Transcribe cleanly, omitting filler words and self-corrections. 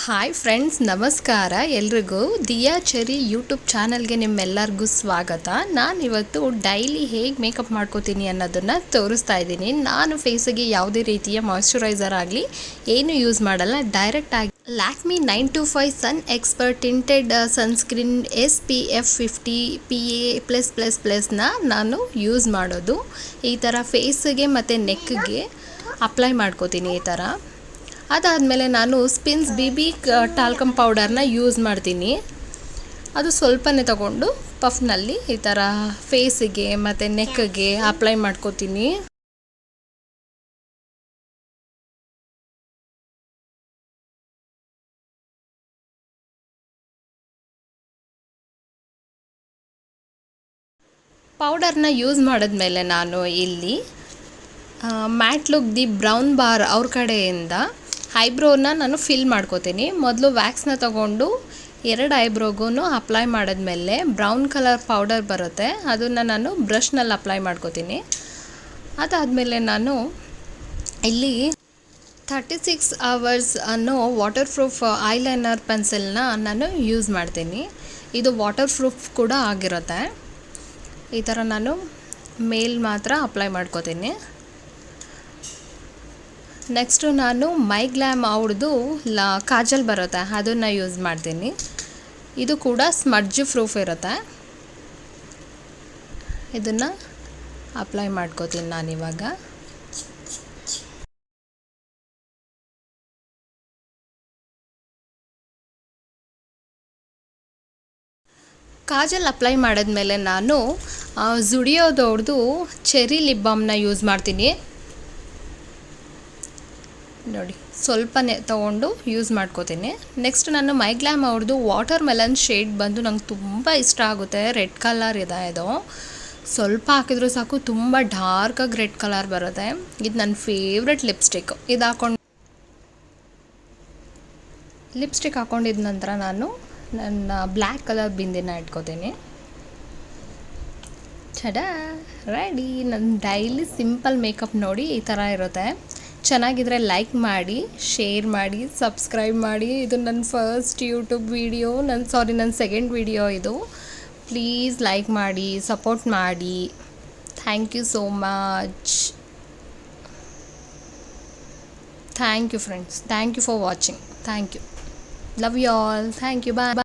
Hi friends, ನಮಸ್ಕಾರ ಎಲ್ರಿಗೂ. Diya cherry YouTube ಚಾನಲ್ಗೆ ನಿಮ್ಮೆಲ್ಲರಿಗೂ ಸ್ವಾಗತ. ನಾನಿವತ್ತು ಡೈಲಿ ಹೇಗೆ ಮೇಕಪ್ ಮಾಡ್ಕೋತೀನಿ ಅನ್ನೋದನ್ನು ತೋರಿಸ್ತಾ ಇದ್ದೀನಿ. ನಾನು ಫೇಸಿಗೆ ಯಾವುದೇ ರೀತಿಯ ಮಾಯ್ಶ್ಚರೈಸರ್ ಆಗಲಿ ಏನು ಯೂಸ್ ಮಾಡಲ್ಲ. ಡೈರೆಕ್ಟಾಗಿ ಲ್ಯಾಕ್ಮಿ 925 ಸನ್ ಎಕ್ಸ್ಪರ್ಟ್ ಟಿಂಟೆಡ್ ಸನ್ಸ್ಕ್ರೀನ್ SPF 50 PA+++ನ ನಾನು ಯೂಸ್ ಮಾಡೋದು. ಈ ಥರ ಫೇಸಿಗೆ ಮತ್ತು ನೆಕ್ಗೆ ಅಪ್ಲೈ ಮಾಡ್ಕೋತೀನಿ ಈ ಥರ. ಅದಾದಮೇಲೆ ನಾನು ಸ್ಪಿನ್ಸ್ BB ಟಾಲ್ಕಮ್ ಪೌಡರ್ನ ಯೂಸ್ ಮಾಡ್ತೀನಿ. ಅದು ಸ್ವಲ್ಪನೇ ತಗೊಂಡು ಪಫ್ನಲ್ಲಿ ಈ ಥರ ಫೇಸಿಗೆ ಮತ್ತು ನೆಕ್ಗೆ ಅಪ್ಲೈ ಮಾಡ್ಕೋತೀನಿ. ಪೌಡರ್ನ ಯೂಸ್ ಮಾಡಿದ್ಮೇಲೆ ನಾನು ಇಲ್ಲಿ mat look the brown bar ಅವ್ರ ಕಡೆಯಿಂದ ಐಬ್ರೋನ ನಾನು ಫಿಲ್ ಮಾಡ್ಕೋತೀನಿ. ಮೊದಲು ವ್ಯಾಕ್ಸ್ನ ತಗೊಂಡು 2 ಐಬ್ರೋಗೂ ಅಪ್ಲೈ ಮಾಡಿದ್ಮೇಲೆ ಬ್ರೌನ್ ಕಲರ್ ಪೌಡರ್ ಬರುತ್ತೆ, ಅದನ್ನು ನಾನು ಬ್ರಷ್ನಲ್ಲಿ ಅಪ್ಲೈ ಮಾಡ್ಕೋತೀನಿ. ಅದಾದಮೇಲೆ ನಾನು ಇಲ್ಲಿ 36 hours ಅನ್ನೋ ವಾಟರ್ ಪ್ರೂಫ್ ಐಲೈನರ್ ಪೆನ್ಸಿಲ್ನ ನಾನು ಯೂಸ್ ಮಾಡ್ತೀನಿ. ಇದು ವಾಟರ್ ಪ್ರೂಫ್ ಕೂಡ ಆಗಿರುತ್ತೆ. ಈ ಥರ ನಾನು ಮೇಲ್ ಮಾತ್ರ ಅಪ್ಲೈ ಮಾಡ್ಕೋತೀನಿ. ನೆಕ್ಸ್ಟು ನಾನು ಮೈಗ್ಲಾಮ್ ಅವ್ರದ್ದು ಕಾಜಲ್ ಬರುತ್ತೆ, ಅದನ್ನು ಯೂಸ್ ಮಾಡ್ತೀನಿ. ಇದು ಕೂಡ ಸ್ಮಡ್ಜ್ ಪ್ರೂಫ್ ಇರುತ್ತೆ. ಇದನ್ನು ಅಪ್ಲೈ ಮಾಡ್ಕೋತೀನಿ ನಾನಿವಾಗ. ಕಾಜಲ್ ಅಪ್ಲೈ ಮಾಡಿದ್ಮೇಲೆ ನಾನು ಜುಡಿಯೋದವ್ರದ್ದು ಚೆರಿ ಲಿಪ್ ಬಾಮ್ನ ಯೂಸ್ ಮಾಡ್ತೀನಿ. ನೋಡಿ, ಸ್ವಲ್ಪನೇ ತೊಗೊಂಡು ಯೂಸ್ ಮಾಡ್ಕೋತೀನಿ. ನೆಕ್ಸ್ಟ್ ನಾನು ಮೈಗ್ಲಾಮ್ ಅವ್ರದ್ದು ವಾಟರ್ ಮೆಲನ್ ಶೇಡ್ ಬಂದು ನಂಗೆ ತುಂಬ ಇಷ್ಟ ಆಗುತ್ತೆ. ರೆಡ್ ಕಲರ್ ಇದೆ ಇದು. ಸ್ವಲ್ಪ ಹಾಕಿದ್ರೂ ಸಾಕು, ತುಂಬ ಡಾರ್ಕಾಗಿ ರೆಡ್ ಕಲರ್ ಬರುತ್ತೆ. ಇದು ನನ್ನ ಫೇವ್ರೆಟ್ ಲಿಪ್ಸ್ಟಿಕ್. ಇದು ಲಿಪ್ಸ್ಟಿಕ್ ಹಾಕೊಂಡಿದ ನಂತರ ನಾನು ನನ್ನ ಬ್ಲ್ಯಾಕ್ ಕಲರ್ ಬಿಂದಿನ ಇಟ್ಕೋತೀನಿ. ರೆಡಿ. ನನ್ನ ಡೈಲಿ ಸಿಂಪಲ್ ಮೇಕಪ್ ನೋಡಿ ಈ ಥರ ಇರುತ್ತೆ. ಚೆನ್ನಾಗಿದ್ರೆ ಲೈಕ್ ಮಾಡಿ, ಶೇರ್ ಮಾಡಿ, ಸಬ್ಸ್ಕ್ರೈಬ್ ಮಾಡಿ. ಇದು ನನ್ನ ಫಸ್ಟ್ ಯೂಟ್ಯೂಬ್ ವೀಡಿಯೋ, ನನ್ನ ಸೆಕೆಂಡ್ ವೀಡಿಯೋ ಇದು. ಪ್ಲೀಸ್ ಲೈಕ್ ಮಾಡಿ, ಸಪೋರ್ಟ್ ಮಾಡಿ. Thank you so much. Thank you friends. Thank you for watching. Thank you. Love you all. Thank you. Bye.